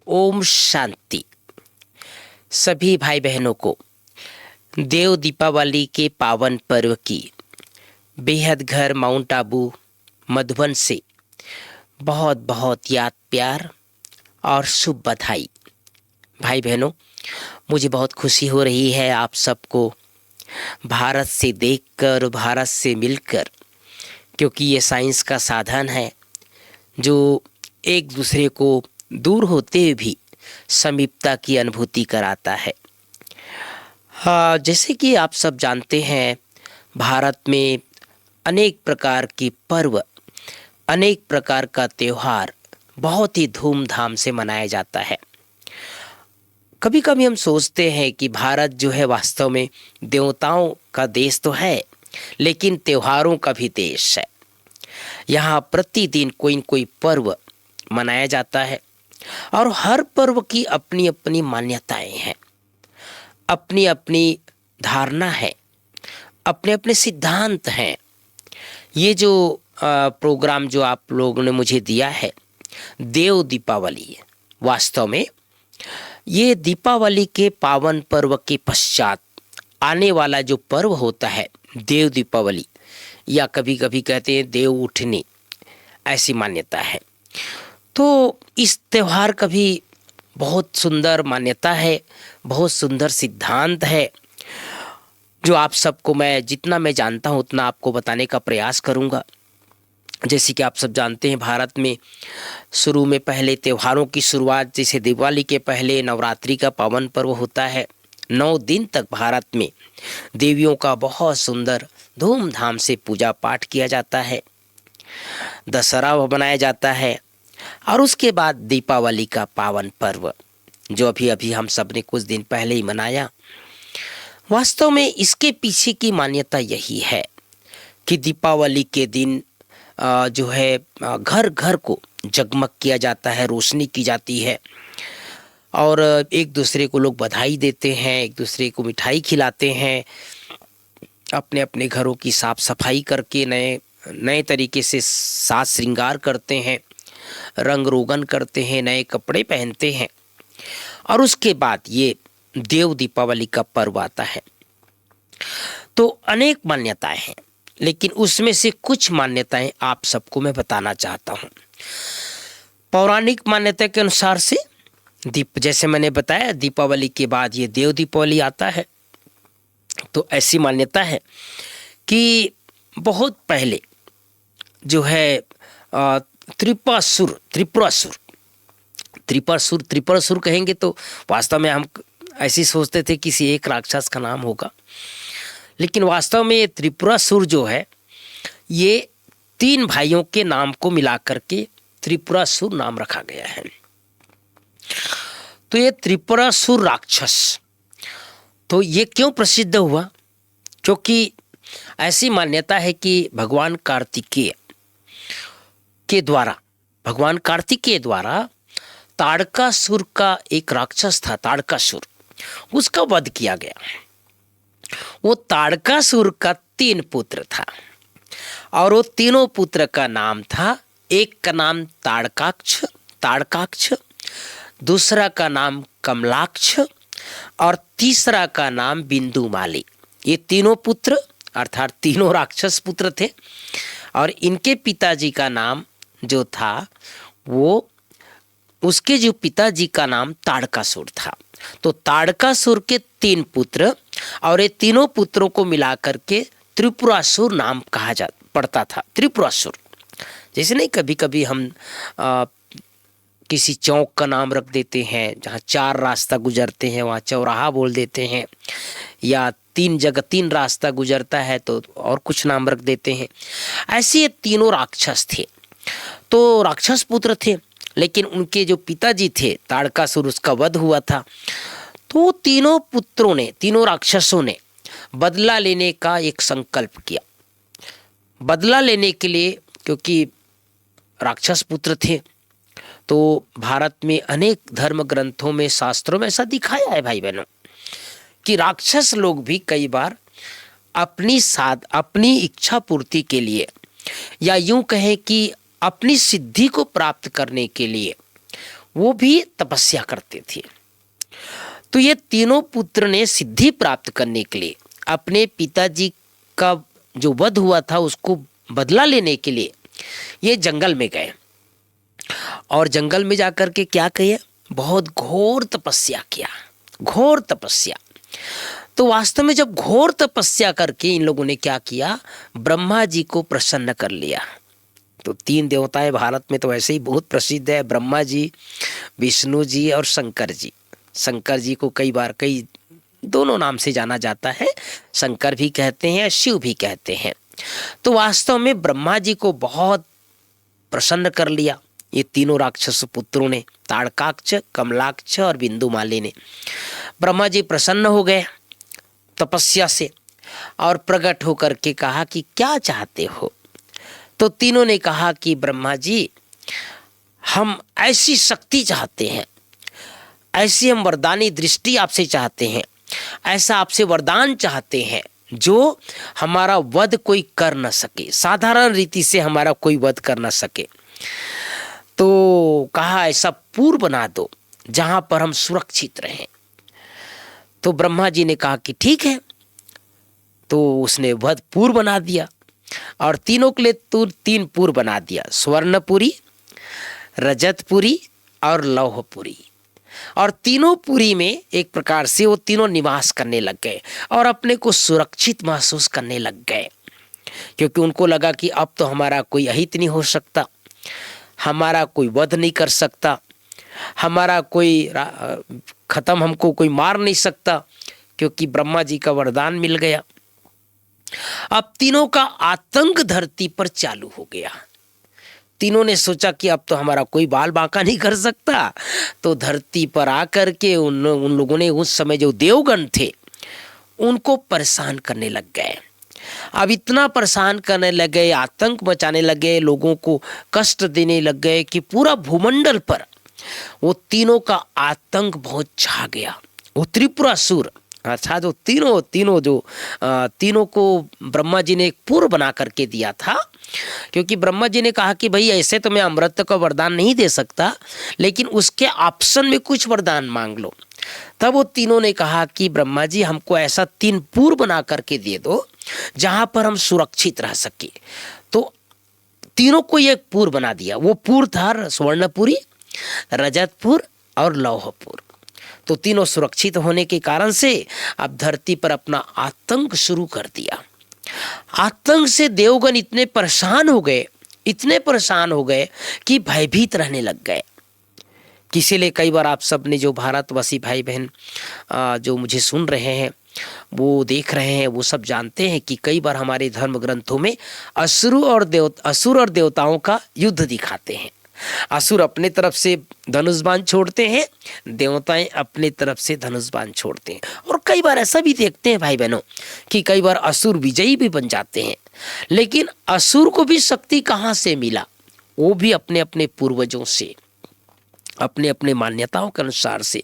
ओम शांति। सभी भाई बहनों को देव दीपावली के पावन पर्व की बेहद घर माउंट आबू मधुबन से बहुत बहुत याद प्यार और शुभ बधाई। भाई बहनों, मुझे बहुत खुशी हो रही है आप सबको भारत से देखकर, भारत से मिलकर, क्योंकि ये साइंस का साधन है जो एक दूसरे को दूर होते हुए भी समीपता की अनुभूति कराता है। हाँ, जैसे कि आप सब जानते हैं, भारत में अनेक प्रकार के पर्व, अनेक प्रकार का त्यौहार बहुत ही धूमधाम से मनाया जाता है। कभी कभी हम सोचते हैं कि भारत जो है वास्तव में देवताओं का देश तो है, लेकिन त्योहारों का भी देश है। यहाँ प्रतिदिन कोई न कोई पर्व मनाया जाता है और हर पर्व की अपनी अपनी मान्यताएं हैं, अपनी अपनी धारणा है, अपने अपने सिद्धांत हैं। ये जो प्रोग्राम जो आप लोगों ने मुझे दिया है, देव दीपावली, वास्तव में ये दीपावली के पावन पर्व के पश्चात आने वाला जो पर्व होता है देव दीपावली, या कभी कभी कहते हैं देव उठनी, ऐसी मान्यता है। तो इस त्यौहार का भी बहुत सुंदर मान्यता है, बहुत सुंदर सिद्धांत है, जो आप सबको मैं जितना मैं जानता हूँ उतना आपको बताने का प्रयास करूँगा। जैसे कि आप सब जानते हैं, भारत में शुरू में पहले त्योहारों की शुरुआत, जैसे दिवाली के पहले नवरात्रि का पावन पर्व होता है। 9 दिन तक भारत में देवियों का बहुत सुंदर धूमधाम से पूजा पाठ किया जाता है, दशहरा मनाया जाता है, और उसके बाद दीपावली का पावन पर्व जो अभी अभी हम सब ने कुछ दिन पहले ही मनाया। वास्तव में इसके पीछे की मान्यता यही है कि दीपावली के दिन जो है घर घर को जगमग किया जाता है, रोशनी की जाती है, और एक दूसरे को लोग बधाई देते हैं, एक दूसरे को मिठाई खिलाते हैं, अपने अपने घरों की साफ सफाई करके नए नए तरीके से साज श्रृंगार करते हैं, रंग रोगन करते हैं, नए कपड़े पहनते हैं, और उसके बाद ये देव दीपावली का पर्व आता है। तो अनेक मान्यताएं हैं, लेकिन उसमें से कुछ मान्यताएं आप सबको मैं बताना चाहता हूं। पौराणिक मान्यता के अनुसार से जैसे मैंने बताया, दीपावली के बाद ये देव दीपावली आता है। तो ऐसी मान्यता है कि बहुत पहले जो है त्रिपुरासुर कहेंगे तो वास्तव में हम ऐसी सोचते थे किसी एक राक्षस का नाम होगा, लेकिन वास्तव में ये त्रिपुरासुर जो है, ये 3 भाइयों के नाम को मिलाकर के त्रिपुरासुर नाम रखा गया है। तो ये त्रिपुरासुर राक्षस, तो ये क्यों प्रसिद्ध हुआ? क्योंकि ऐसी मान्यता है कि भगवान कार्तिकेय द्वारा ताड़कासुर का एक राक्षस था, ताड़कासुर, उसका वध किया गया। वो ताड़कासुर का 3 पुत्र था, और वो तीनों पुत्र का नाम था, एक का नाम ताड़काक्ष, दूसरा का नाम कमलाक्ष, और तीसरा का नाम बिंदुमाली। ये तीनों पुत्र अर्थात तीनों राक्षस पुत्र थे, और इनके पिताजी का नाम जो था, वो उसके जो पिताजी का नाम ताड़कासुर था। तो ताड़कासुर के 3 पुत्र, और ये तीनों पुत्रों को मिलाकर के त्रिपुरासुर नाम कहा पड़ता था। त्रिपुरासुर, जैसे नहीं कभी कभी हम किसी चौक का नाम रख देते हैं, जहाँ 4 रास्ता गुजरते हैं वहाँ चौराहा बोल देते हैं, या 3 जगह 3 रास्ता गुजरता है तो और कुछ नाम रख देते हैं। ऐसे ये तीनों राक्षस थे, तो राक्षस पुत्र थे, लेकिन उनके जो पिताजी थे ताड़कासुर, उसका वध हुआ था। तो तीनों राक्षसों ने बदला लेने का एक संकल्प किया। बदला लेने के लिए, क्योंकि राक्षस पुत्र थे, तो भारत में अनेक धर्म ग्रंथों में, शास्त्रों में ऐसा दिखाया है भाई बहनों, कि राक्षस लोग भी कई बार अपनी इच्छा पूर्ति के लिए, या यूं कहें कि अपनी सिद्धि को प्राप्त करने के लिए, वो भी तपस्या करते थे। तो ये तीनों पुत्र ने सिद्धि प्राप्त करने के लिए अपने पिताजी का जो वध हुआ था उसको बदला लेने के लिए ये जंगल में गए, और जंगल में जाकर के क्या किया, बहुत घोर तपस्या किया, घोर तपस्या। तो वास्तव में जब घोर तपस्या करके इन लोगों ने क्या किया, ब्रह्मा जी को प्रसन्न कर लिया। तो तीन देवताएं भारत में तो ऐसे ही बहुत प्रसिद्ध है, ब्रह्मा जी, विष्णु जी और शंकर जी। शंकर जी को कई दोनों नाम से जाना जाता है, शंकर भी कहते हैं, शिव भी कहते हैं। तो वास्तव में ब्रह्मा जी को बहुत प्रसन्न कर लिया ये तीनों राक्षस पुत्रों ने, ताड़काक्ष, कमलाक्ष और बिंदुमाली ने। ब्रह्मा जी प्रसन्न हो गए तपस्या से और प्रकट होकर के कहा कि क्या चाहते हो। तो तीनों ने कहा कि ब्रह्मा जी, हम ऐसी शक्ति चाहते हैं, ऐसी हम वरदानी दृष्टि आपसे चाहते हैं, ऐसा आपसे वरदान चाहते हैं जो हमारा वध कोई कर न सके, साधारण रीति से हमारा कोई वध कर न सके। तो कहा ऐसा पुर बना दो जहां पर हम सुरक्षित रहें। तो ब्रह्मा जी ने कहा कि ठीक है। तो उसने वध पुर बना दिया और तीनों के लिए तो 3 पुर बना दिया, स्वर्णपुरी, रजतपुरी और लौहपुरी। और तीनों पुरी में एक प्रकार से वो तीनों निवास करने लग गए और अपने को सुरक्षित महसूस करने लग गए, क्योंकि उनको लगा कि अब तो हमारा कोई अहित नहीं हो सकता, हमारा कोई वध नहीं कर सकता, हमारा कोई खत्म हमको कोई मार नहीं सकता, क्योंकि ब्रह्मा जी का वरदान मिल गया। अब तीनों का आतंक धरती पर चालू हो गया। तीनों ने सोचा कि अब तो हमारा कोई बाल बांका नहीं कर सकता। तो धरती पर आकर के उन लोगों ने उस समय जो देवगण थे उनको परेशान करने लग गए। अब इतना परेशान करने लग गए, आतंक मचाने लग गए, लोगों को कष्ट देने लग गए कि पूरा भूमंडल पर वो तीनों का आतंक बहुत छा गया। वो त्रिपुरासुर, अच्छा, जो तीनों को ब्रह्मा जी ने एक पूर्व बना करके दिया था, क्योंकि ब्रह्मा जी ने कहा कि भाई ऐसे तो मैं अमृत का वरदान नहीं दे सकता, लेकिन उसके ऑप्शन में कुछ वरदान मांग लो। तब वो तीनों ने कहा कि ब्रह्मा जी हमको ऐसा 3 पूर्व बना करके दे दो जहां पर हम सुरक्षित रह सके। तो तीनों को एक पूर्व बना दिया। वो पूर्व था स्वर्णपुरी, रजतपुर और लौहपुर। तो तीनों सुरक्षित होने के कारण से अब धरती पर अपना आतंक शुरू कर दिया। आतंक से देवगण इतने परेशान हो गए कि भयभीत रहने लग गए। इसीलिए कई बार आप सब ने, जो भारतवासी भाई बहन जो मुझे सुन रहे हैं, वो देख रहे हैं, वो सब जानते हैं कि कई बार हमारे धर्म ग्रंथों में असुर और देवताओं का युद्ध दिखाते हैं। असुर अपने तरफ से धनुष बाण छोड़ते हैं, देवताएं अपने तरफ से धनुष बाण छोड़ते हैं। और कई बार ऐसा भी देखते हैं भाई बहनों कि कई बार असुर विजयी भी बन जाते हैं। लेकिन असुर को भी शक्ति कहाँ से मिला? वो भी अपने अपने पूर्वजों से, अपने अपने मान्यताओं के अनुसार से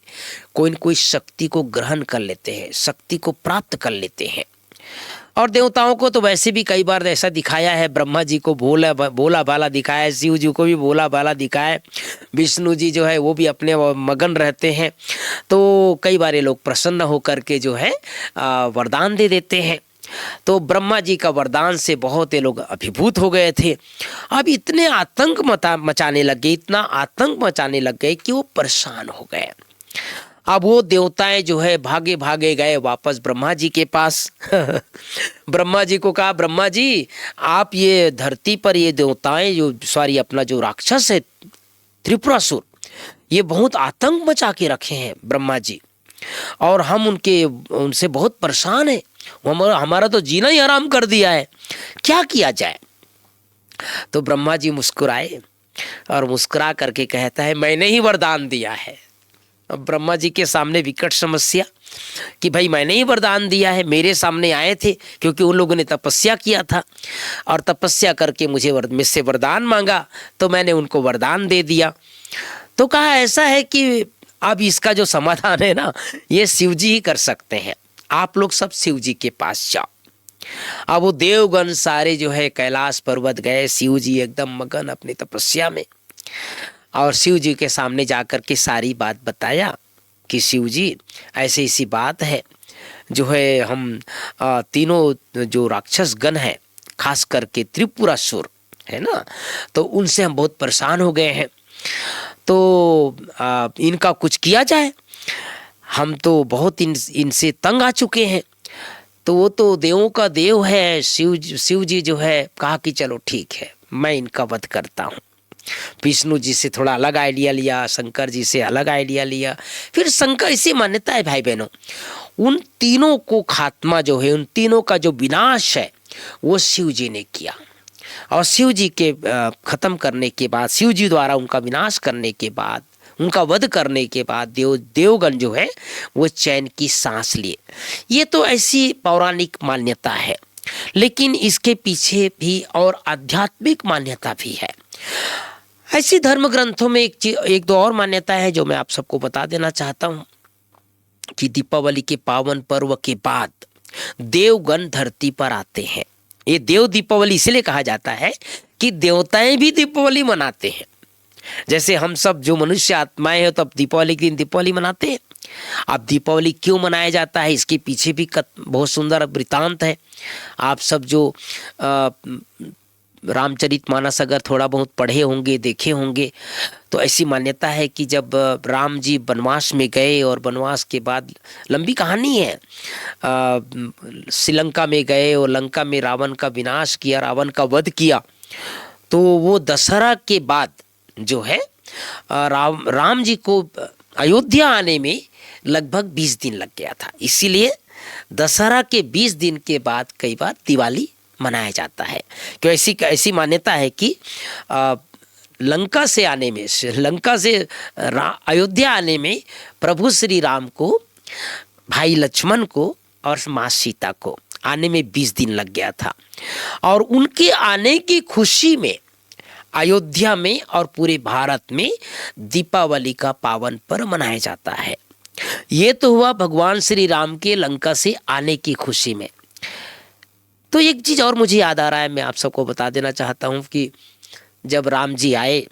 कोई न कोई शक्ति को ग्रहण कर लेते हैं, शक्ति को प्राप्त कर लेते हैं। और देवताओं को तो वैसे भी कई बार ऐसा दिखाया है, ब्रह्मा जी को भोला भाला दिखाया है, शिव जी को भी भोला भाला दिखाया है, विष्णु जी जो है वो भी अपने मगन रहते हैं। तो कई बार ये लोग प्रसन्न होकर के जो है वरदान दे देते हैं। तो ब्रह्मा जी का वरदान से बहुत ये लोग अभिभूत हो गए थे। अब इतने आतंक मचाने लग गए कि वो परेशान हो गए। अब वो देवताएं जो है भागे भागे गए वापस ब्रह्मा जी के पास। ब्रह्मा जी को कहा, ब्रह्मा जी आप ये धरती पर ये देवताएं अपना जो राक्षस है त्रिपुरासुर, ये बहुत आतंक मचा के रखे हैं ब्रह्मा जी, और हम उनसे बहुत परेशान हैं, हमारा तो जीना ही हराम कर दिया है, क्या किया जाए? तो ब्रह्मा जी मुस्कुराए और मुस्कुरा करके कहता है, मैंने ही वरदान दिया है। अब ब्रह्मा जी के सामने विकट समस्या कि भाई मैंने ही वरदान दिया है, मेरे सामने आए थे क्योंकि उन लोगों ने तपस्या किया था और तपस्या करके मुझसे वरदान मांगा, तो मैंने उनको वरदान दे दिया। तो कहा ऐसा है कि अब इसका जो समाधान है ना, ये शिव जी ही कर सकते हैं, आप लोग सब शिव जी के पास जाओ। अब वो देवगण सारे जो है कैलाश पर्वत गए, शिव जी एकदम मगन अपनी तपस्या में। और शिव जी के सामने जाकर के सारी बात बताया कि शिव जी ऐसी ऐसी बात है, जो है हम तीनों जो राक्षस गण है, खास करके त्रिपुरासुर है ना, तो उनसे हम बहुत परेशान हो गए हैं, तो इनका कुछ किया जाए, हम तो बहुत इनसे तंग आ चुके हैं। तो वो तो देवों का देव है, शिव जी जो है कहा कि चलो ठीक है, मैं इनका वध करता हूँ। विष्णु जी से थोड़ा अलग आइडिया लिया, शंकर जी से अलग आइडिया लिया, फिर शंकर, इसी मान्यता है भाई बहनों, उन तीनों को खात्मा जो है, उन तीनों का जो विनाश है वो शिव जी ने किया। और शिव जी के खत्म करने के बाद, शिव जी द्वारा उनका विनाश करने के बाद, उनका वध करने के बाद देवगण जो है वो चैन की सांस लिए। ये तो ऐसी पौराणिक मान्यता है, लेकिन इसके पीछे भी और आध्यात्मिक मान्यता भी है। ऐसी धर्म ग्रंथों में एक दो और मान्यता है जो मैं आप सबको बता देना चाहता हूँ कि दीपावली के पावन पर्व के बाद देवगण धरती पर आते हैं। ये देव दीपावली इसलिए कहा जाता है कि देवताएं भी दीपावली मनाते हैं। जैसे हम सब जो मनुष्य आत्माएं हैं, तो अब दीपावली के दिन दीपावली मनाते हैं। अब दीपावली क्यों मनाया जाता है, इसके पीछे भी बहुत सुंदर वृतांत है। आप सब जो रामचरितमानस अगर थोड़ा बहुत पढ़े होंगे, देखे होंगे, तो ऐसी मान्यता है कि जब राम जी वनवास में गए और वनवास के बाद, लंबी कहानी है, श्रीलंका में गए और लंका में रावण का विनाश किया, रावण का वध किया, तो वो दशहरा के बाद जो है राम जी को अयोध्या आने में लगभग 20 दिन लग गया था। इसीलिए दशहरा के 20 दिन के बाद कई बार दिवाली मनाया जाता है। क्यों ऐसी मान्यता है कि लंका से आने में, लंका से अयोध्या आने में प्रभु श्री राम को, भाई लक्ष्मण को और माँ सीता को आने में 20 दिन लग गया था। और उनके आने की खुशी में अयोध्या में और पूरे भारत में दीपावली का पावन पर्व मनाया जाता है। ये तो हुआ भगवान श्री राम के लंका से आने की खुशी में। तो एक चीज़ और मुझे याद आ रहा है, मैं आप सबको बता देना चाहता हूँ कि जब राम जी आए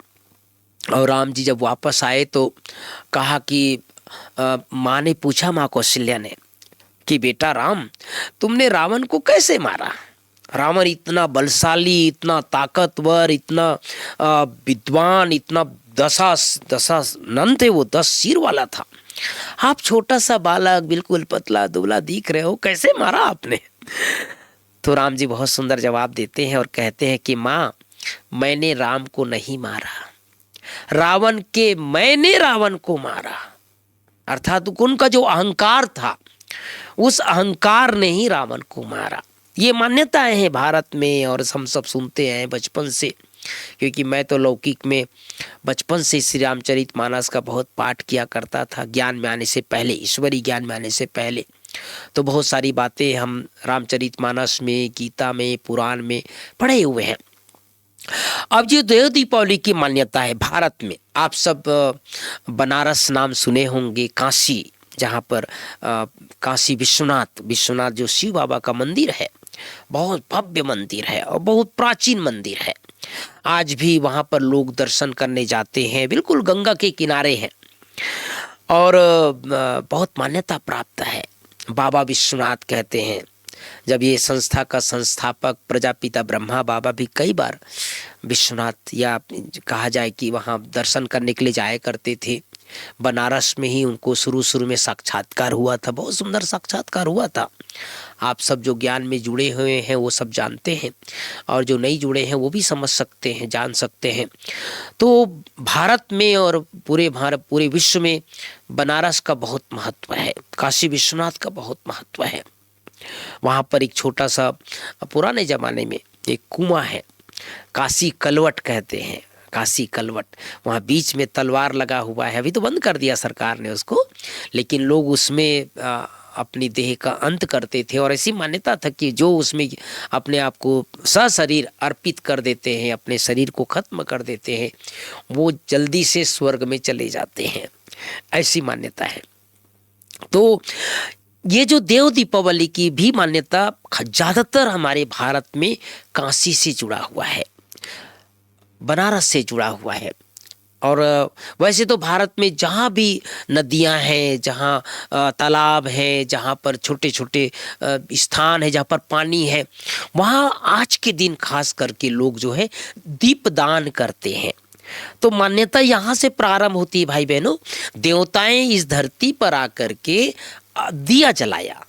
और राम जी जब वापस आए तो कहा कि माँ ने पूछा, माँ कौशल्या ने, कि बेटा राम, तुमने रावण को कैसे मारा? रावण इतना बलशाली, इतना ताकतवर, इतना विद्वान, इतना दशा नन थे, वो 10 सिर वाला था। आप छोटा सा बालक, बिल्कुल पतला दुबला दिख रहे हो, कैसे मारा आपने? तो राम जी बहुत सुंदर जवाब देते हैं और कहते हैं कि माँ, मैंने राम को नहीं मारा, मैंने रावण को मारा। अर्थात उनका जो अहंकार था, उस अहंकार ने ही रावण को मारा। ये मान्यताएं हैं भारत में और हम सब सुनते हैं बचपन से, क्योंकि मैं तो लौकिक में बचपन से श्री रामचरितमानस का बहुत पाठ किया करता था। ज्ञान में आने से पहले, ईश्वरीय ज्ञान में आने से पहले, तो बहुत सारी बातें हम रामचरितमानस में, गीता में, पुराण में पढ़े हुए हैं। अब जो देव दीपावली की मान्यता है भारत में, आप सब बनारस नाम सुने होंगे, काशी, जहाँ पर काशी विश्वनाथ जो शिव बाबा का मंदिर है, बहुत भव्य मंदिर है और बहुत प्राचीन मंदिर है। आज भी वहाँ पर लोग दर्शन करने जाते हैं, बिल्कुल गंगा के किनारे हैं और बहुत मान्यता प्राप्त है। बाबा विश्वनाथ कहते हैं, जब ये संस्था का संस्थापक प्रजापिता ब्रह्मा बाबा भी कई बार विश्वनाथ, या कहा जाए कि वहाँ दर्शन करने के लिए जाया करते थे। बनारस में ही उनको शुरू में साक्षात्कार हुआ था, बहुत सुंदर साक्षात्कार हुआ था। आप सब जो ज्ञान में जुड़े हुए हैं वो सब जानते हैं, और जो नहीं जुड़े हैं वो भी समझ सकते हैं, जान सकते हैं। तो भारत में और पूरे विश्व में बनारस का बहुत महत्व है, काशी विश्वनाथ का बहुत महत्व है। वहाँ पर एक छोटा सा पुराने ज़माने में एक कुआं है, काशी कलवट कहते हैं, काशी कलवट। वहाँ बीच में तलवार लगा हुआ है, अभी तो बंद कर दिया सरकार ने उसको, लेकिन लोग उसमें अपनी देह का अंत करते थे। और ऐसी मान्यता था कि जो उसमें अपने आप को सशरीर अर्पित कर देते हैं, अपने शरीर को खत्म कर देते हैं, वो जल्दी से स्वर्ग में चले जाते हैं, ऐसी मान्यता है। तो ये जो देव दीपावली की भी मान्यता ज़्यादातर हमारे भारत में काशी से जुड़ा हुआ है, बनारस से जुड़ा हुआ है। और वैसे तो भारत में जहाँ भी नदियाँ हैं, जहाँ तालाब हैं, जहाँ पर छोटे छोटे स्थान है जहाँ पर पानी है, वहाँ आज के दिन खास करके लोग जो है दीपदान करते हैं। तो मान्यता यहाँ से प्रारंभ होती है भाई बहनों। देवताएं इस धरती पर आकर के दिया जलाया।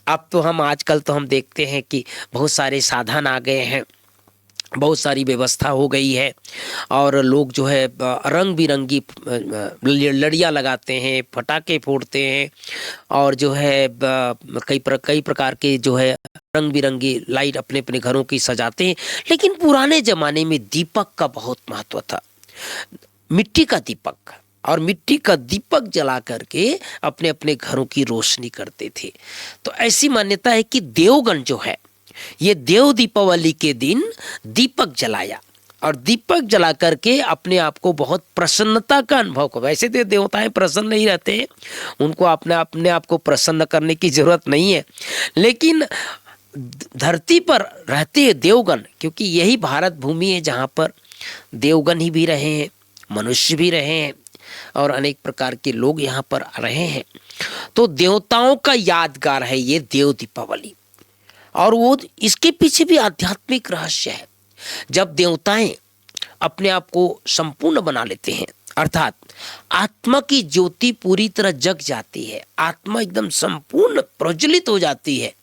अब तो हम आजकल तो हम देखते हैं कि बहुत सारे साधन आ गए हैं, बहुत सारी व्यवस्था हो गई है और लोग जो है रंग बिरंगी लड़ियाँ लगाते हैं, पटाखे फोड़ते हैं और जो है कई प्रकार के जो है रंग बिरंगी लाइट अपने अपने घरों की सजाते हैं। लेकिन पुराने ज़माने में दीपक का बहुत महत्व था। मिट्टी का दीपक, और मिट्टी का दीपक जला करके अपने अपने घरों की रोशनी करते थे। तो ऐसी मान्यता है कि देवगण जो है ये देव दीपावली के दिन दीपक जलाया और दीपक जला करके अपने आप को बहुत प्रसन्नता का अनुभव को। वैसे तो देवताएं प्रसन्न नहीं रहते हैं, उनको अपने आप को प्रसन्न करने की जरूरत नहीं है, लेकिन धरती पर रहते हैं देवगण, क्योंकि यही भारत भूमि है जहाँ पर देवगण ही भी रहे हैं, मनुष्य भी रहे हैं और अनेक प्रकार के लोग यहाँ पर रहे हैं। तो देवताओं का यादगार है ये देव दीपावली, और वो इसके पीछे भी आध्यात्मिक रहस्य है। जब देवताएं अपने आप को संपूर्ण बना लेते हैं, अर्थात आत्मा की ज्योति पूरी तरह जग जाती है, आत्मा एकदम संपूर्ण प्रज्वलित हो जाती है,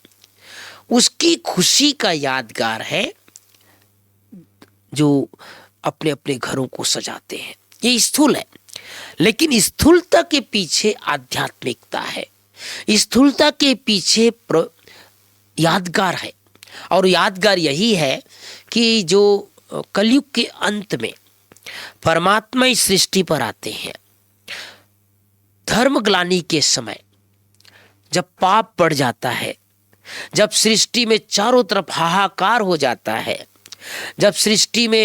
उसकी खुशी का यादगार है जो अपने अपने घरों को सजाते हैं। ये स्थूल है, लेकिन स्थूलता के पीछे आध्यात्मिकता है, स्थूलता के पीछे यादगार है। और यादगार यही है कि जो कलयुग के अंत में परमात्मा इस सृष्टि पर आते हैं, धर्म ग्लानि के समय जब पाप बढ़ जाता है, जब सृष्टि में चारों तरफ हाहाकार हो जाता है, जब सृष्टि में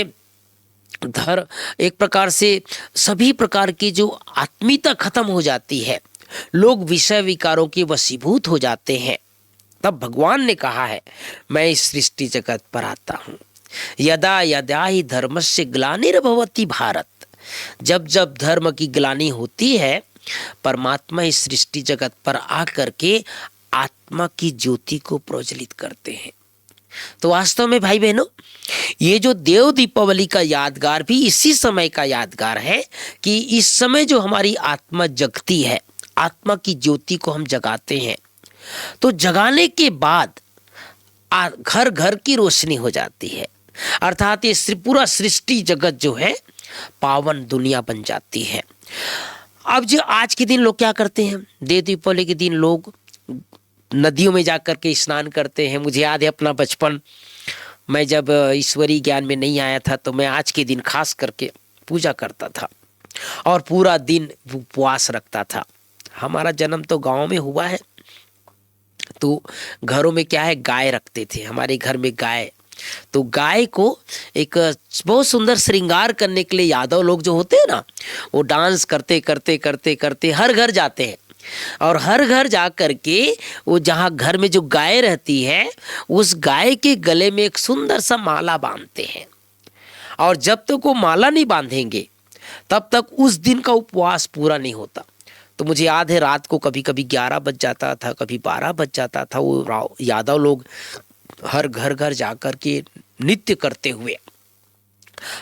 एक प्रकार से सभी प्रकार की जो आत्मीयता खत्म हो जाती है, लोग विषय विकारों के वशीभूत हो जाते हैं, तब भगवान ने कहा है मैं इस सृष्टि जगत पर आता हूँ। यदा यदा ही धर्मस्य ग्लानिर्भवति भारत, जब जब धर्म की ग्लानि होती है, परमात्मा इस सृष्टि जगत पर आकर के आत्मा की ज्योति को प्रज्वलित करते हैं। तो वास्तव में भाई बहनों, ये जो देव दीपावली का यादगार भी इसी समय का यादगार है कि इस समय जो हमारी आत्मा जगती है, आत्मा की ज्योति को हम जगाते हैं, तो जगाने के बाद घर घर की रोशनी हो जाती है, अर्थात ये पूरा सृष्टि जगत जो है पावन दुनिया बन जाती है। अब जो आज के दिन लोग क्या करते हैं, देव दीपावली के दिन लोग नदियों में जाकर के स्नान करते हैं। मुझे याद है अपना बचपन, मैं जब ईश्वरीय ज्ञान में नहीं आया था तो मैं आज के दिन खास करके पूजा करता था और पूरा दिन उपवास रखता था। हमारा जन्म तो गांव में हुआ है, तो घरों में क्या है, गाय रखते थे हमारे घर में गाय। तो गाय को एक बहुत सुंदर श्रृंगार करने के लिए यादव लोग जो होते हैं ना, वो डांस करते करते करते करते हर घर जाते हैं और हर घर जा कर के वो जहाँ घर में जो गाय रहती है उस गाय के गले में एक सुंदर सा माला बांधते हैं, और जब तक वो माला नहीं बांधेंगे तब तक उस दिन का उपवास पूरा नहीं होता। तो मुझे याद है रात को कभी कभी 11 बज जाता था, कभी 12 बज जाता था। वो यादव लोग हर घर घर जाकर के नृत्य करते हुए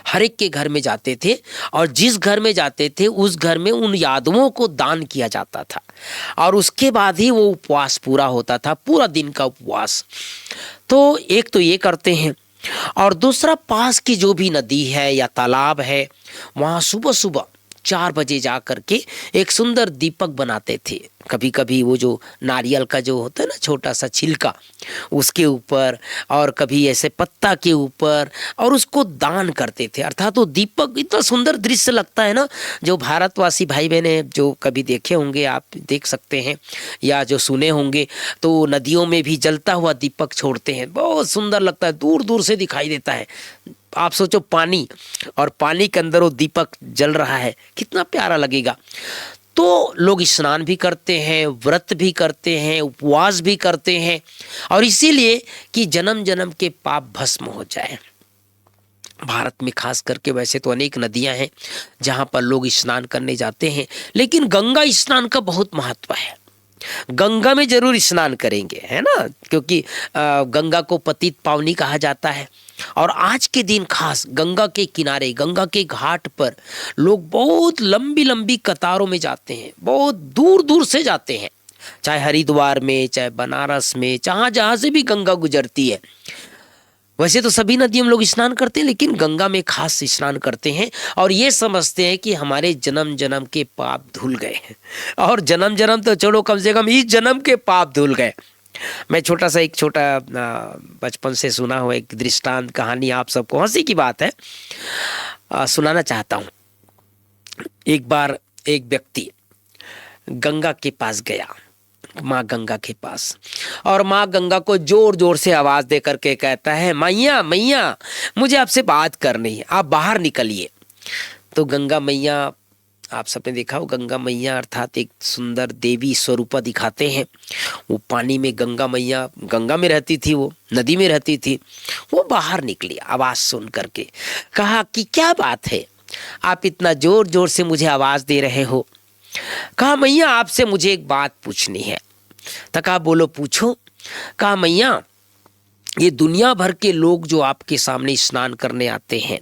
हर एक के घर में जाते थे, और जिस घर में जाते थे उस घर में उन यादवों को दान किया जाता था, और उसके बाद ही वो उपवास पूरा होता था, पूरा दिन का उपवास। तो एक तो ये करते हैं, और दूसरा पास की जो भी नदी है या तालाब है वहाँ सुबह सुबह 4 बजे जा करके एक सुंदर दीपक बनाते थे। कभी कभी वो जो नारियल का जो होता है ना छोटा सा छिलका, उसके ऊपर, और कभी ऐसे पत्ता के ऊपर, और उसको दान करते थे। अर्थात वो दीपक इतना सुंदर दृश्य लगता है ना, जो भारतवासी भाई बहने जो कभी देखे होंगे, आप देख सकते हैं या जो सुने होंगे, तो नदियों में भी जलता हुआ दीपक छोड़ते हैं, बहुत सुंदर लगता है, दूर दूर से दिखाई देता है। आप सोचो पानी, और पानी के अंदर वो दीपक जल रहा है, कितना प्यारा लगेगा। तो लोग स्नान भी करते हैं, व्रत भी करते हैं, उपवास भी करते हैं, और इसीलिए कि जन्म जन्म के पाप भस्म हो जाए। भारत में खास करके वैसे तो अनेक नदियां हैं जहां पर लोग स्नान करने जाते हैं, लेकिन गंगा स्नान का बहुत महत्व है। गंगा में जरूर स्नान करेंगे, है ना, क्योंकि गंगा को पतित पावनी कहा जाता है। और आज के दिन खास गंगा के किनारे, गंगा के घाट पर लोग बहुत लंबी लंबी कतारों में जाते हैं, बहुत दूर दूर से जाते हैं, चाहे हरिद्वार में, चाहे बनारस में, जहाँ जहाँ से भी गंगा गुजरती है। वैसे तो सभी नदी हम लोग स्नान करते हैं, लेकिन गंगा में खास स्नान करते हैं और ये समझते हैं कि हमारे जन्म जन्म के पाप धुल गए हैं। और जन्म जन्म तो छोड़ो, कम से कम इस जन्म के पाप धुल गए। मैं एक छोटा बचपन से सुना हुआ एक दृष्टांत कहानी आप सबको, हंसी की बात है, सुनाना चाहता हूँ। एक बार एक व्यक्ति गंगा के पास गया, माँ गंगा के पास, और माँ गंगा को जोर जोर से आवाज दे करके कहता है, मैया मैया मुझे आपसे बात करनी है, आप बाहर निकलिए। तो गंगा मैया, आप सबने देखा हो, गंगा मैया अर्थात एक सुंदर देवी स्वरूपा दिखाते हैं। वो पानी में, गंगा मैया गंगा में रहती थी, वो नदी में रहती थी। वो बाहर निकली आवाज सुन करके, कहा कि क्या बात है, आप इतना जोर जोर से मुझे आवाज दे रहे हो। कहा मैया आपसे मुझे एक बात पूछनी है। तो कहा बोलो पूछो। कहा मैया, ये दुनिया भर के लोग जो आपके सामने स्नान करने आते हैं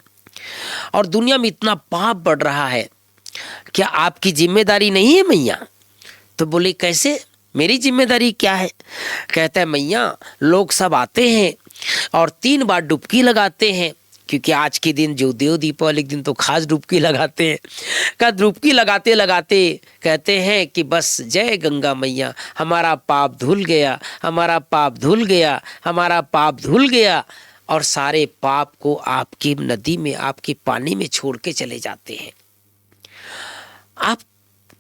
और दुनिया में इतना पाप बढ़ रहा है, क्या आपकी जिम्मेदारी नहीं है मैया? तो बोले कैसे, मेरी जिम्मेदारी क्या है? कहता है मैया, लोग सब आते हैं और 3 बार डुबकी लगाते हैं, क्योंकि आज के दिन जो देव दीपावली के दिन तो खास डुबकी लगाते हैं। का डुबकी लगाते लगाते कहते हैं कि बस जय गंगा मैया, हमारा पाप धुल गया, हमारा पाप धुल गया, हमारा पाप धुल गया, और सारे पाप को आपकी नदी में, आपके पानी में छोड़ के चले जाते हैं। आप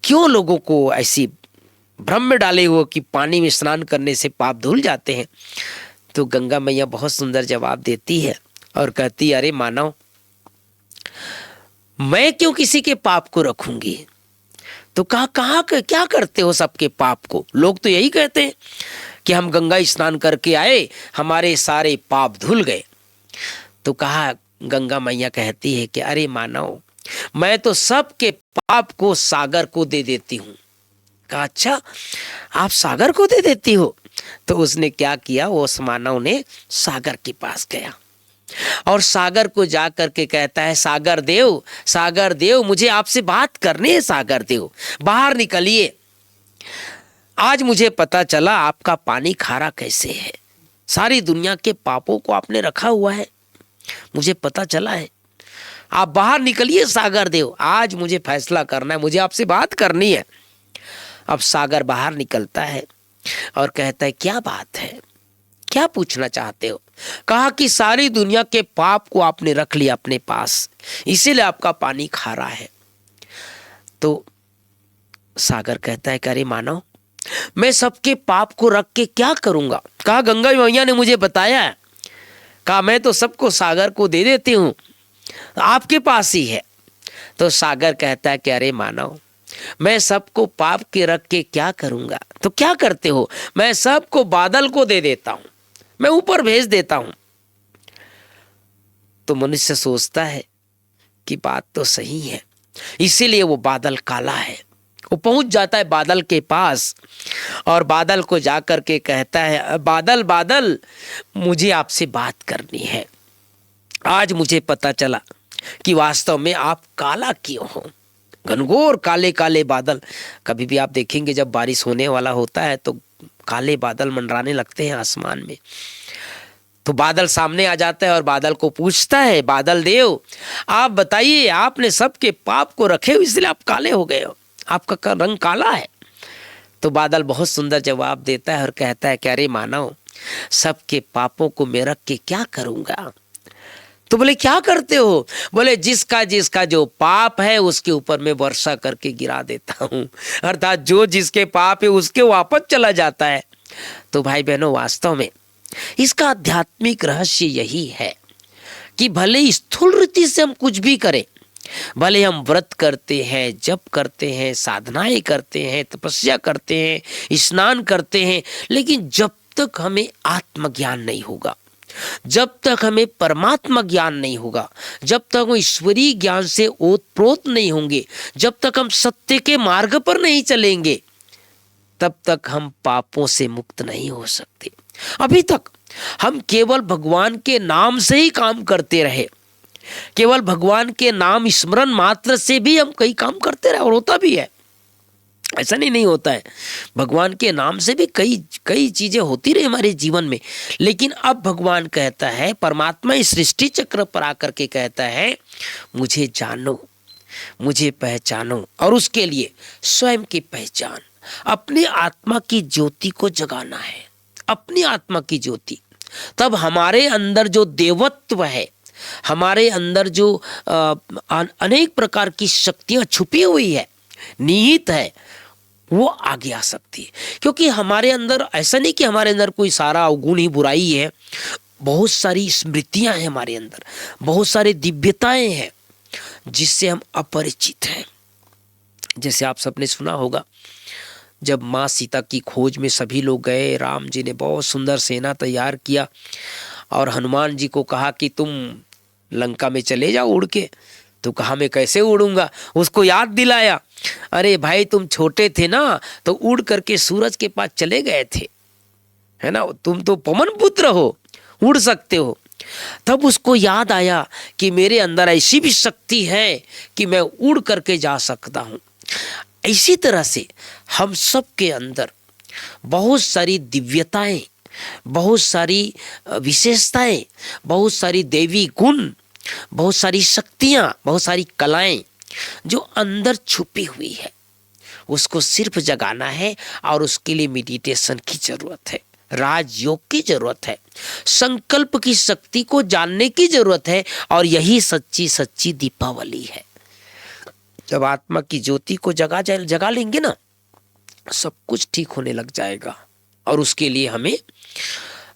क्यों लोगों को ऐसी भ्रम में डाले हो कि पानी में स्नान करने से पाप धुल जाते हैं? तो गंगा मैया बहुत सुंदर जवाब देती है और कहती, अरे मानव, मैं क्यों किसी के पाप को रखूंगी? तो कहाँ क्या करते हो सबके पाप को? लोग तो यही कहते हैं कि हम गंगा स्नान करके आए, हमारे सारे पाप धुल गए। तो कहा, गंगा मैया कहती है कि अरे मानव, मैं तो सबके पाप को सागर को दे देती हूँ। कहा अच्छा, आप सागर को दे देती हो? तो उसने क्या किया, वो उस मानव ने सागर के पास गया और सागर को जा करके कहता है, सागर देव मुझे आपसे बात करनी है, सागर देव बाहर निकलिए। आज मुझे पता चला आपका पानी खारा कैसे है, सारी दुनिया के पापों को आपने रखा हुआ है, मुझे पता चला है। आप बाहर निकलिए सागर देव, आज मुझे फैसला करना है, मुझे आपसे बात करनी है। अब सागर बाहर निकलता है और कहता है, क्या बात है, क्या पूछना चाहते हो? कहा कि सारी दुनिया के पाप को आपने रख लिया अपने पास, इसीलिए आपका पानी खारा है। तो सागर कहता है, अरे मानव, मैं सबके पाप को रख के क्या करूंगा? कहा गंगा मैया ने मुझे बताया है। कहा मैं तो सबको सागर को दे देती हूं, आपके पास ही है। तो सागर कहता है कि अरे मानव, मैं सबको पाप के रख के क्या करूंगा? तो क्या करते हो? मैं सबको बादल को दे देता हूं, मैं ऊपर भेज देता हूं। तो मनुष्य सोचता है कि बात तो सही है, इसीलिए वो बादल काला है। वो पहुंच जाता है बादल के पास और बादल को जाकर के कहता है, बादल बादल मुझे आपसे बात करनी है। आज मुझे पता चला कि वास्तव में आप काला क्यों हो। घनघोर काले काले बादल, कभी भी आप देखेंगे जब बारिश होने वाला होता है तो काले बादल मंडराने लगते हैं आसमान में। तो बादल सामने आ जाता है और बादल को पूछता है, बादल देव आप बताइए, आपने सबके पाप को रखे हो इसलिए आप काले हो गए हो, आपका रंग काला है। तो बादल बहुत सुंदर जवाब देता है और कहता है कि अरे मानव, सबके पापों को मैं रख के क्या करूंगा? तो बोले क्या करते हो? बोले जिसका जिसका जो पाप है उसके ऊपर मैं वर्षा करके गिरा देता हूं, अर्थात जो जिसके पाप है उसके वापस चला जाता है। तो भाई बहनों, वास्तव में इसका आध्यात्मिक रहस्य यही है कि भले स्थूल रीति से हम कुछ भी करें, भले हम व्रत करते हैं, जप करते हैं, साधनाएं करते हैं, तपस्या करते हैं, स्नान करते हैं, लेकिन जब तक हमें आत्मज्ञान नहीं होगा, जब तक हमें परमात्मा ज्ञान नहीं होगा, जब तक हम ईश्वरीय ज्ञान से ओतप्रोत नहीं होंगे, जब तक हम सत्य के मार्ग पर नहीं चलेंगे, तब तक हम पापों से मुक्त नहीं हो सकते। अभी तक हम केवल भगवान के नाम से ही काम करते रहे, केवल भगवान के नाम स्मरण मात्र से भी हम कई काम करते रहे, और होता भी है, ऐसा नहीं होता है। भगवान के नाम से भी कई कई चीजें होती रही हमारे जीवन में। लेकिन अब भगवान कहता है, परमात्मा इस सृष्टि चक्र पर आकर के कहता है, मुझे जानो, मुझे पहचानो, और उसके लिए स्वयं की पहचान, अपनी आत्मा की ज्योति को जगाना है, अपनी आत्मा की ज्योति। तब हमारे अंदर जो देवत्व है, हमारे अंदर जो अनेक प्रकार की शक्तियां छुपी हुई है, निहित है, वो आगे आ सकती है। क्योंकि हमारे अंदर ऐसा नहीं कि हमारे अंदर कोई सारा अवगुण ही बुराई है, बहुत सारी स्मृतियां हैं हमारे अंदर, बहुत सारी दिव्यताएं हैं जिससे हम अपरिचित हैं। जैसे आप सबने सुना होगा, जब माँ सीता की खोज में सभी लोग गए, राम जी ने बहुत सुंदर सेना तैयार किया और हनुमान जी को कहा कि तुम लंका में चले जाओ उड़ के। तो कहा मैं कैसे उड़ूंगा, उसको याद दिलाया, अरे भाई तुम छोटे थे ना तो उड़ करके सूरज के पास चले गए थे, है ना, तुम तो पवन पुत्र हो, उड़ सकते हो। तब उसको याद आया कि मेरे अंदर ऐसी भी शक्ति है कि मैं उड़ करके जा सकता हूं। इसी तरह से हम सब के अंदर बहुत सारी दिव्यताएं, बहुत सारी विशेषताएं, बहुत सारी देवी गुण, बहुत सारी शक्तियां, बहुत सारी कलाएं जो अंदर छुपी हुई है, उसको सिर्फ जगाना है। और उसके लिए मेडिटेशन की जरूरत है, राजयोग की जरूरत है, संकल्प की शक्ति को जानने की जरूरत है। और यही सच्ची सच्ची दीपावली है। जब आत्मा की ज्योति को जगा लेंगे ना, सब कुछ ठीक होने लग जाएगा। और उसके लिए हमें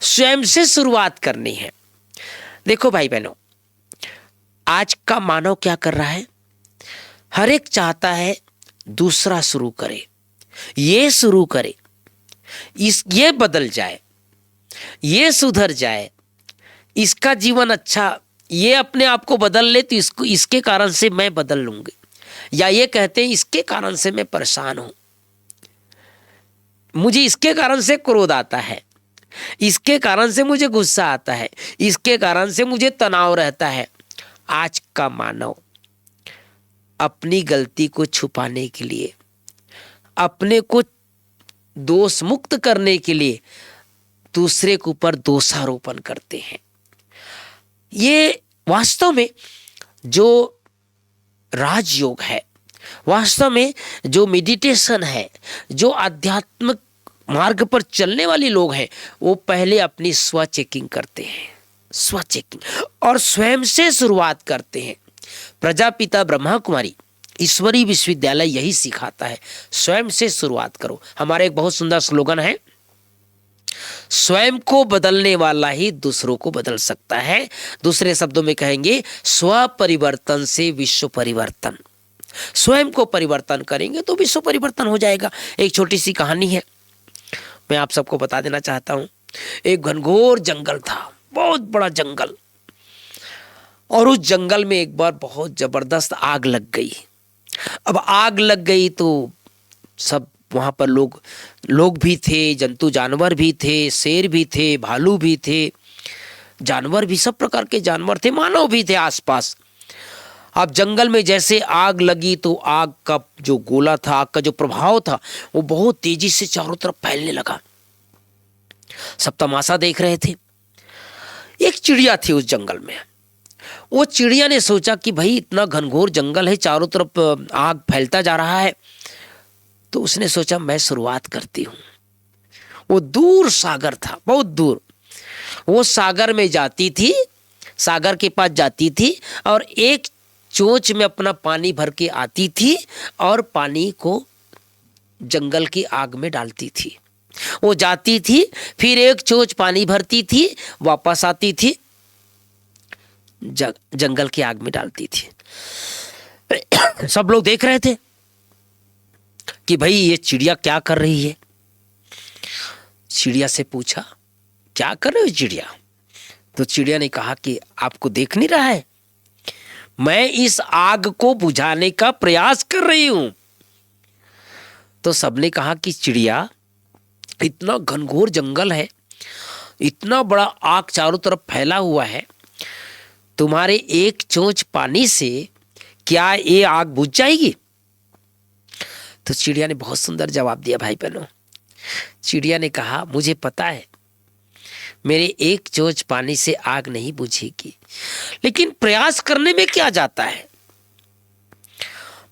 स्वयं से शुरुआत करनी है। देखो भाई बहनों, आज का मानव क्या कर रहा है, हर एक चाहता है दूसरा शुरू करे, ये शुरू करे, ये बदल जाए, ये सुधर जाए, इसका जीवन अच्छा, ये अपने आप को बदल ले तो इसको, इसके कारण से मैं बदल लूंगी, या ये कहते हैं इसके कारण से मैं परेशान हूं, मुझे इसके कारण से क्रोध आता है, इसके कारण से मुझे गुस्सा आता है, इसके कारण से मुझे तनाव रहता है। आज का मानव अपनी गलती को छुपाने के लिए, अपने को दोष मुक्त करने के लिए दूसरे के ऊपर दोषारोपण करते हैं। ये वास्तव में जो राजयोग है, वास्तव में जो मेडिटेशन है, जो आध्यात्मिक मार्ग पर चलने वाले लोग हैं, वो पहले अपनी स्व चेकिंग करते हैं, स्व चेकिंग, और स्वयं से शुरुआत करते हैं। प्रजापिता ब्रह्मा कुमारी ईश्वरीय विश्वविद्यालय यही सिखाता है, स्वयं से शुरुआत करो। हमारा एक बहुत सुंदर स्लोगन है, स्वयं को बदलने वाला ही दूसरों को बदल सकता है। दूसरे शब्दों में कहेंगे, स्व परिवर्तन से विश्व परिवर्तन। स्वयं को परिवर्तन करेंगे तो विश्व परिवर्तन हो जाएगा। एक छोटी सी कहानी है, मैं आप सबको बता देना चाहता हूं। एक घनघोर जंगल था, बहुत बड़ा जंगल, और उस जंगल में एक बार बहुत जबरदस्त आग लग गई। अब आग लग गई तो सब वहां पर लोग भी थे, जंतु जानवर भी थे, शेर भी थे, भालू भी थे, जानवर भी, सब प्रकार के जानवर थे, मानव भी थे आसपास। अब जंगल में जैसे आग लगी तो आग का जो गोला था, आग का जो प्रभाव था, वो बहुत तेजी से चारों तरफ फैलने लगा। सब तमाशा देख रहे थे। एक चिड़िया थी उस जंगल में। वो चिड़िया ने सोचा कि भाई इतना घनघोर जंगल है, चारों तरफ आग फैलता जा रहा है, तो उसने सोचा मैं शुरुआत करती हूं। वो दूर सागर था, बहुत दूर, वो सागर में जाती थी, सागर के पास जाती थी और एक चोंच में अपना पानी भर के आती थी और पानी को जंगल की आग में डालती थी। वो जाती थी, फिर एक चोंच पानी भरती थी, वापस आती थी, जंगल की आग में डालती थी। सब लोग देख रहे थे कि भाई ये चिड़िया क्या कर रही है। चिड़िया से पूछा, क्या कर रहे हो चिड़िया? तो चिड़िया ने कहा कि आपको देख नहीं रहा है, मैं इस आग को बुझाने का प्रयास कर रही हूं। तो सबने कहा कि चिड़िया, इतना घनघोर जंगल है, इतना बड़ा आग चारों तरफ फैला हुआ है, तुम्हारे एक चोंच पानी से क्या ये आग बुझ जाएगी? तो चिड़िया ने बहुत सुंदर जवाब दिया भाई बहनों। चिड़िया ने कहा, मुझे पता है मेरे एक चोंच पानी से आग नहीं बुझेगी, लेकिन प्रयास करने में क्या जाता है,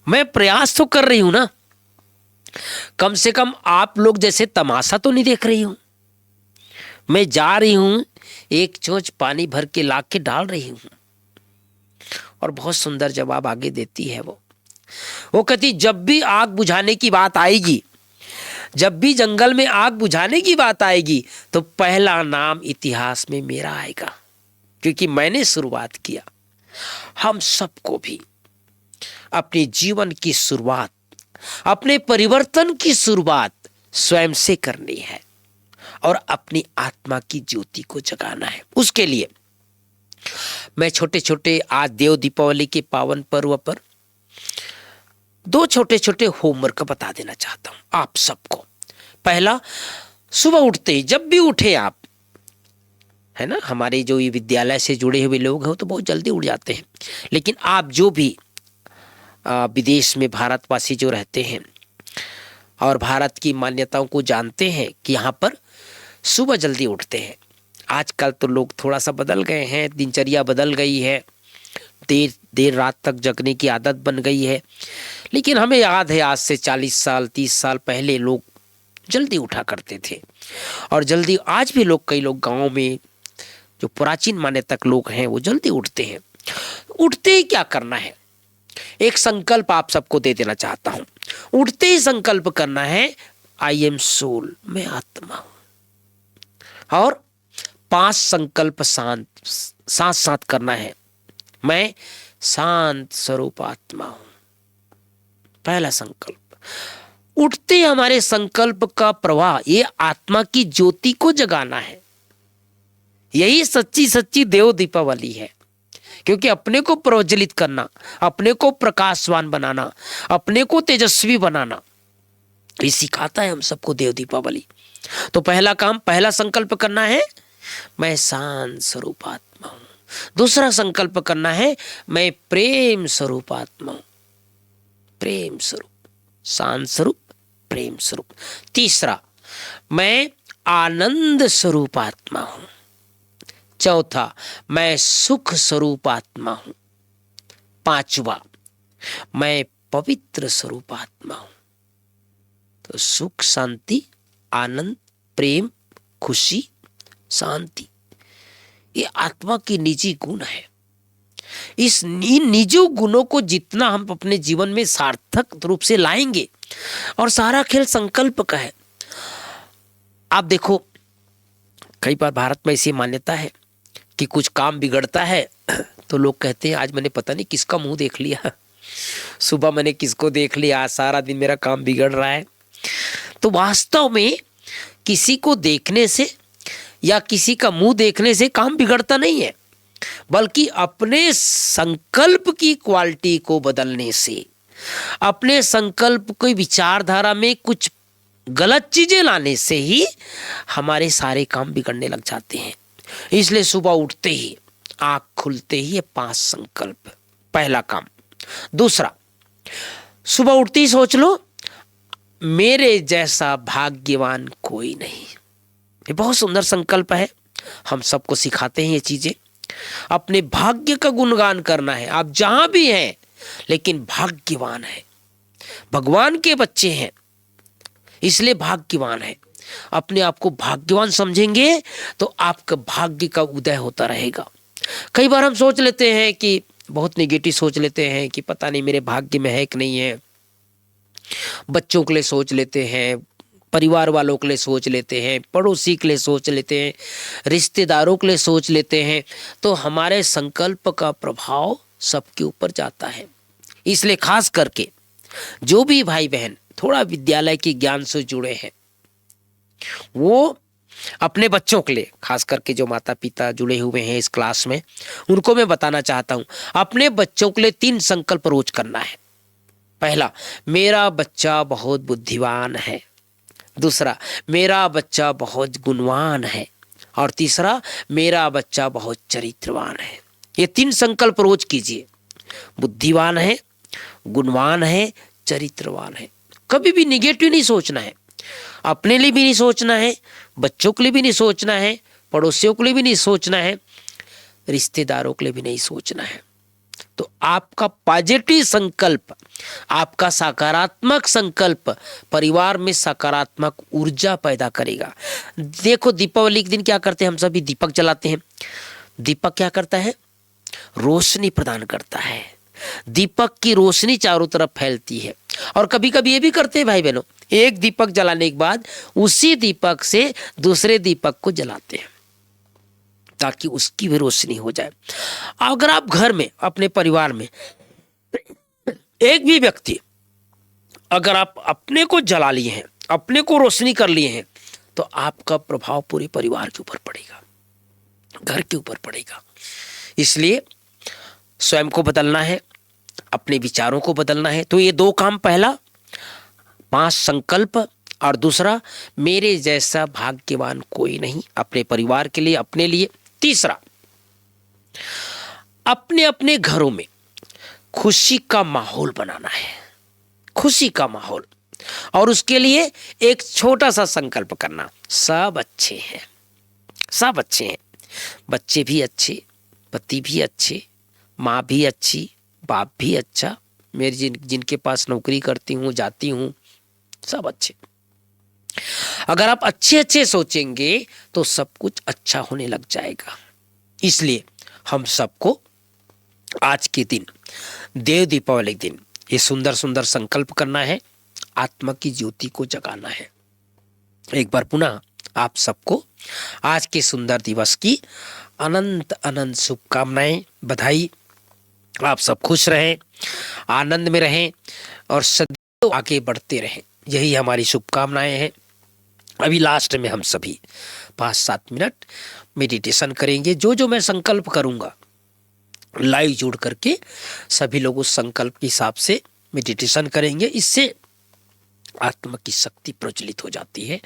मैं प्रयास तो कर रही हूं ना। कम से कम आप लोग जैसे तमाशा तो नहीं देख रही हूं। मैं जा रही हूं, एक चोंच पानी भर के ला के डाल रही हूं। और बहुत सुंदर जवाब आगे देती है वो कहती, जब भी आग बुझाने की बात आएगी, जब भी जंगल में आग बुझाने की बात आएगी, तो पहला नाम इतिहास में मेरा आएगा, क्योंकि मैंने शुरुआत किया। हम सबको भी अपने जीवन की शुरुआत, अपने परिवर्तन की शुरुआत स्वयं से करनी है और अपनी आत्मा की ज्योति को जगाना है। उसके लिए मैं छोटे छोटे आज देव दीपावली के पावन पर्व पर 2 छोटे छोटे होमवर्क बता देना चाहता हूं आप सबको। पहला, सुबह उठते ही, जब भी उठे आप, है ना, हमारे जो ये विद्यालय से जुड़े हुए लोग हैं तो बहुत जल्दी उठ जाते हैं, लेकिन आप जो भी विदेश में भारतवासी जो रहते हैं और भारत की मान्यताओं को जानते हैं कि यहाँ पर सुबह जल्दी उठते हैं। आजकल तो लोग थोड़ा सा बदल गए हैं, दिनचर्या बदल गई है, देर देर रात तक जगने की आदत बन गई है, लेकिन हमें याद है आज से 40 साल 30 साल पहले लोग जल्दी उठा करते थे। और जल्दी आज भी लोग, कई लोग गाँव में जो प्राचीन मान्यता लोग हैं वो जल्दी उठते हैं। उठते ही क्या करना है, एक संकल्प आप सबको दे देना चाहता हूं। उठते ही संकल्प करना है, आई एम सोल, मैं आत्मा हूं। और 5 संकल्प साथ साथ करना है, मैं शांत स्वरूप आत्मा हूं। पहला संकल्प। उठते ही हमारे संकल्प का प्रवाह, ये आत्मा की ज्योति को जगाना है। यही सच्ची सच्ची देव दीपावली है, क्योंकि अपने को प्रज्वलित करना, अपने को प्रकाशवान बनाना, अपने को तेजस्वी बनाना, ये सिखाता है हम सबको देव दीपावली। तो पहला काम, पहला संकल्प करना है, मैं शांत स्वरूप आत्मा हूं। दूसरा संकल्प करना है, मैं प्रेम स्वरूप आत्मा हूं। प्रेम स्वरूप, शांत स्वरूप, प्रेम स्वरूप। तीसरा, मैं आनंद स्वरूप आत्मा हूं। चौथा, मैं सुख स्वरूप आत्मा हूं। पांचवा, मैं पवित्र स्वरूप आत्मा हूं। तो सुख, शांति, आनंद, प्रेम, खुशी, शांति, ये आत्मा की निजी गुण है। इन निजी गुणों को जितना हम अपने जीवन में सार्थक रूप से लाएंगे, और सारा खेल संकल्प का है। आप देखो, कई बार भारत में ऐसी मान्यता है कि कुछ काम बिगड़ता है तो लोग कहते हैं, आज मैंने पता नहीं किसका मुंह देख लिया, सुबह मैंने किसको देख लिया, आज सारा दिन मेरा काम बिगड़ रहा है। तो वास्तव में किसी को देखने से या किसी का मुंह देखने से काम बिगड़ता नहीं है, बल्कि अपने संकल्प की क्वालिटी को बदलने से, अपने संकल्प की विचारधारा में कुछ गलत चीजें लाने से ही हमारे सारे काम बिगड़ने लग जाते हैं। इसलिए सुबह उठते ही, आंख खुलते ही, ये 5 संकल्प, पहला काम। दूसरा, सुबह उठते ही सोच लो, मेरे जैसा भाग्यवान कोई नहीं। ये बहुत सुंदर संकल्प है, हम सबको सिखाते हैं ये चीजें। अपने भाग्य का गुणगान करना है। आप जहां भी हैं, लेकिन भाग्यवान है, भगवान के बच्चे हैं, इसलिए भाग्यवान है। अपने आप को भाग्यवान समझेंगे तो आपका भाग्य का उदय होता रहेगा। कई बार हम सोच लेते हैं कि, बहुत नेगेटिव सोच लेते हैं कि पता नहीं मेरे भाग्य में है कि नहीं है। बच्चों के लिए सोच लेते हैं, परिवार वालों के लिए सोच लेते हैं, पड़ोसी के लिए सोच लेते हैं, रिश्तेदारों के लिए सोच लेते हैं। तो हमारे संकल्प का प्रभाव सबके ऊपर जाता है। इसलिए खास करके जो भी भाई बहन थोड़ा विद्यालय के ज्ञान से जुड़े हैं, वो अपने बच्चों के लिए, खास करके जो माता पिता जुड़े हुए हैं इस क्लास में, उनको मैं बताना चाहता हूं, अपने बच्चों के लिए 3 संकल्प रोज करना है। पहला, मेरा बच्चा बहुत बुद्धिमान है। दूसरा, मेरा बच्चा बहुत गुणवान है। और तीसरा, मेरा बच्चा बहुत चरित्रवान है। ये 3 संकल्प रोज कीजिए। बुद्धिवान है, गुणवान है, चरित्रवान है। कभी भी निगेटिव नहीं सोचना है। अपने लिए भी नहीं सोचना है, बच्चों के लिए भी नहीं सोचना है, पड़ोसियों के लिए भी नहीं सोचना है, रिश्तेदारों के लिए भी नहीं सोचना है। तो आपका पॉजिटिव संकल्प, आपका सकारात्मक संकल्प परिवार में सकारात्मक ऊर्जा पैदा करेगा। देखो, दीपावली के दिन क्या करते हैं हम सभी? दीपक जलाते हैं। दीपक क्या करता है? रोशनी प्रदान करता है। दीपक की रोशनी चारों तरफ फैलती है। और कभी कभी ये भी करते हैं भाई बहनों, एक दीपक जलाने के बाद उसी दीपक से दूसरे दीपक को जलाते हैं ताकि उसकी भी रोशनी हो जाए। अगर आप घर में, अपने परिवार में एक भी व्यक्ति, अगर आप अपने को जला लिए हैं, अपने को रोशनी कर लिए हैं, तो आपका प्रभाव पूरे परिवार के ऊपर पड़ेगा, घर के ऊपर पड़ेगा। इसलिए स्वयं को बदलना है, अपने विचारों को बदलना है। तो ये 2 काम, पहला 5 संकल्प, और दूसरा मेरे जैसा भाग्यवान कोई नहीं, अपने परिवार के लिए, अपने लिए। तीसरा, अपने अपने घरों में खुशी का माहौल बनाना है, खुशी का माहौल। और उसके लिए एक छोटा सा संकल्प करना, सब अच्छे हैं, सब अच्छे हैं, बच्चे भी अच्छे, पति भी अच्छे, माँ भी अच्छी, बाप भी अच्छा, मेरी जिनके पास नौकरी करती हूँ, जाती हूँ, सब अच्छे। अगर आप अच्छे अच्छे सोचेंगे तो सब कुछ अच्छा होने लग जाएगा। इसलिए हम सबको आज के दिन, देव दीपावली के दिन, ये सुंदर सुंदर संकल्प करना है, आत्मा की ज्योति को जगाना है। एक बार पुनः आप सबको आज के सुंदर दिवस की अनंत अनंत शुभकामनाएं, बधाई। आप सब खुश रहें, आनंद में रहें और सदैव आगे बढ़ते रहें, यही हमारी शुभकामनाएं हैं। अभी लास्ट में हम सभी 5-7 मिनट मेडिटेशन करेंगे। जो जो मैं संकल्प करूंगा लाइव जुड़ करके सभी लोग उस संकल्प के हिसाब से मेडिटेशन करेंगे। इससे आत्मा की शक्ति प्रज्वलित हो जाती है।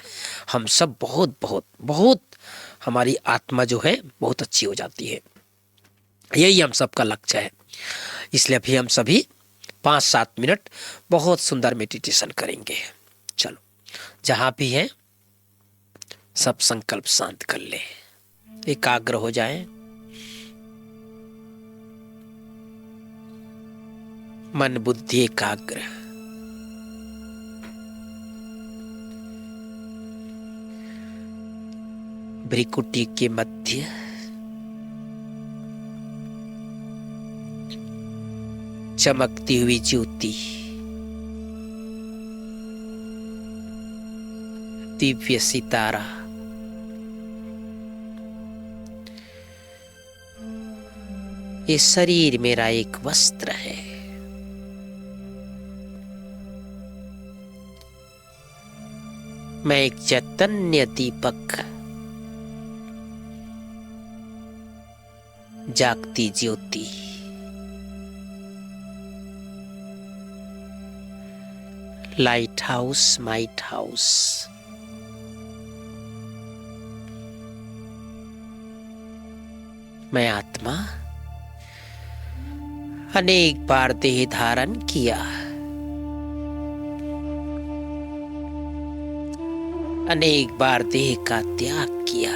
हम सब बहुत बहुत बहुत, हमारी आत्मा जो है बहुत अच्छी हो जाती है। यही हम सबका लक्ष्य है। इसलिए अभी हम सभी 5-7 मिनट बहुत सुंदर मेडिटेशन करेंगे। चलो, जहां भी हैं सब संकल्प शांत कर ले, एकाग्र हो जाएं, मन बुद्धि एकाग्र। भ्रिकुटी के मध्य चमकती हुई ज्योति, दिव्य सितारा, ये शरीर मेरा एक वस्त्र है। मैं एक चैतन्य दीपक, जागती ज्योति, लाइट हाउस, माइट हाउस। मैं आत्मा अनेक बार देह धारण किया, अनेक बार देह का त्याग किया।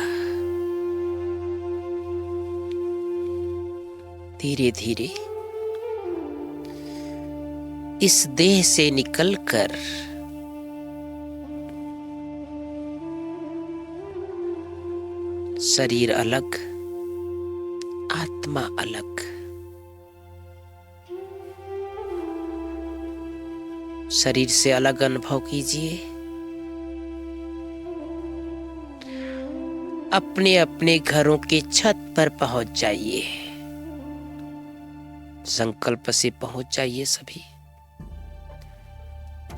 धीरे धीरे इस देह से निकलकर शरीर अलग, आत्मा अलग। शरीर से अलग अनुभव कीजिए। अपने अपने घरों के छत पर पहुंच जाइए। संकल्प से पहुंच जाइए सभी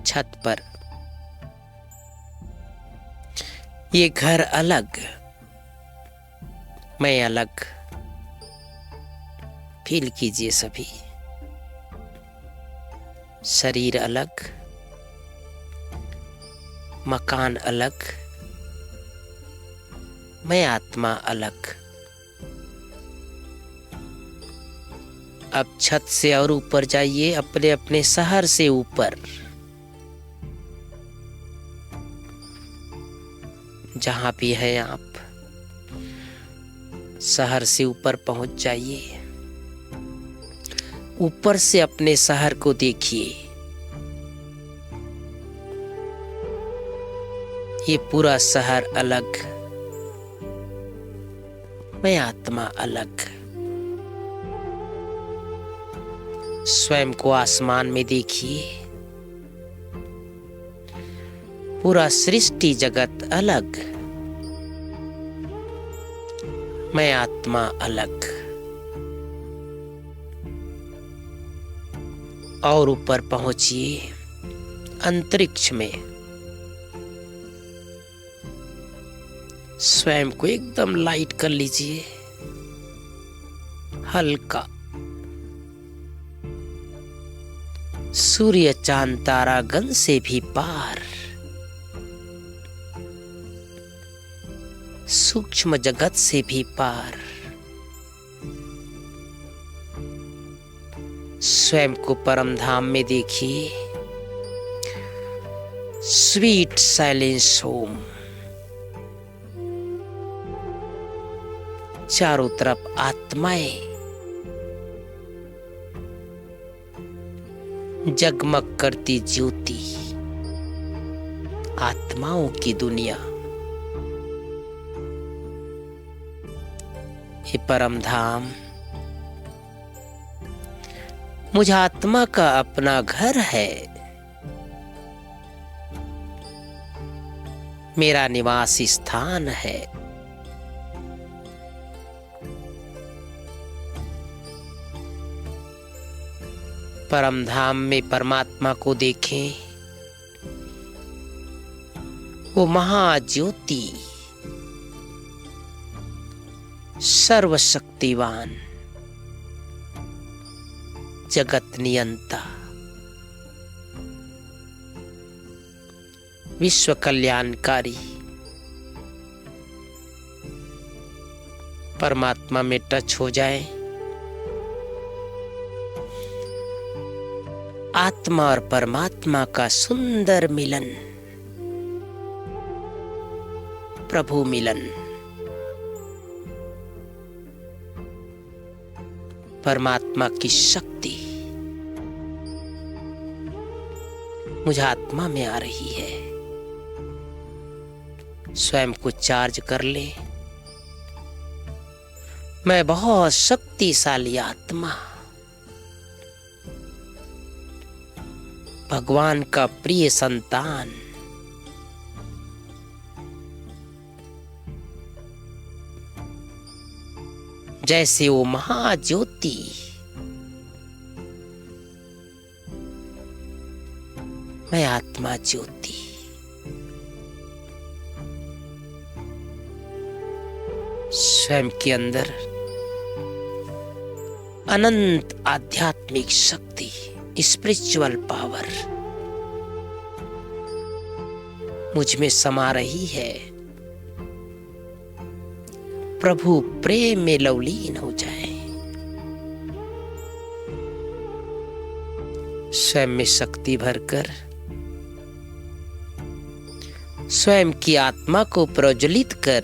छत पर। ये घर अलग, मैं अलग। फील कीजिए सभी। शरीर अलग, मकान अलग, मैं आत्मा अलग। अब छत से और ऊपर जाइए, अपने अपने शहर से ऊपर, जहां भी हैं आप, शहर से ऊपर पहुंच जाइए। ऊपर से अपने शहर को देखिए। ये पूरा शहर अलग, मैं आत्मा अलग। स्वयं को आसमान में देखिए। पूरा सृष्टि जगत अलग, मैं आत्मा अलग। और ऊपर पहुंचिए अंतरिक्ष में। स्वयं को एकदम लाइट कर लीजिए, हल्का। सूर्य चांद तारा गण से भी पार, सूक्ष्म जगत से भी पार। स्वयं को परम धाम में देखिए। Sweet silence home. चारों तरफ आत्माएं, जगमग करती ज्योति, आत्माओं की दुनिया। ये परम धाम मुझ आत्मा का अपना घर है, मेरा निवास स्थान है। परम धाम में परमात्मा को देखें। वो महाज्योति, सर्वशक्तिवान, जगत नियंता, विश्व कल्याणकारी। परमात्मा में टच हो जाए। आत्मा और परमात्मा का सुंदर मिलन, प्रभु मिलन। परमात्मा की शक्ति मुझ आत्मा में आ रही है। स्वयं को चार्ज कर ले। मैं बहुत शक्तिशाली आत्मा, भगवान का प्रिय संतान। जैसे वो महाज्योति, मैं आत्मा ज्योति। स्वयं के अंदर अनंत आध्यात्मिक शक्ति, स्पिरिचुअल पावर मुझ में समा रही है। प्रभु प्रेम में लवलीन हो जाए। स्वयं में शक्ति भरकर स्वयं की आत्मा को प्रज्वलित कर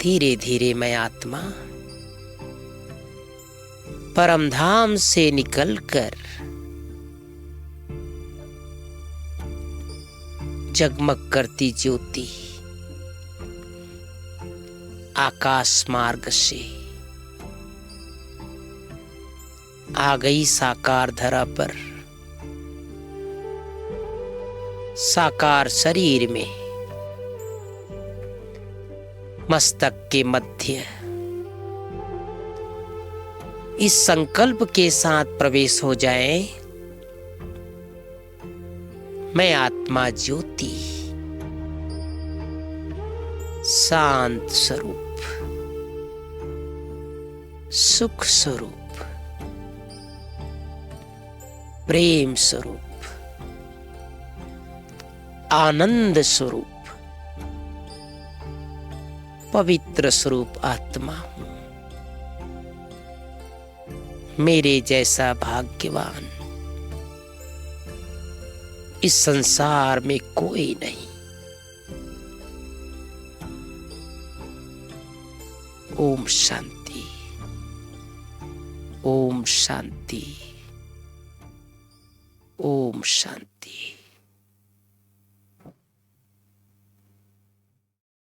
धीरे धीरे मैं आत्मा परम धाम से निकलकर जगमग करती ज्योति आकाश मार्ग से आ गई साकार धरा पर। साकार शरीर में मस्तक के मध्य इस संकल्प के साथ प्रवेश हो जाए, मैं आत्मा ज्योति शांत स्वरूप, सुख स्वरूप, प्रेम स्वरूप, आनंद स्वरूप, पवित्र स्वरूप आत्मा हूं। मेरे जैसा भाग्यवान इस संसार में कोई नहीं। ओम शांति, ओम शांति, ओम शांति।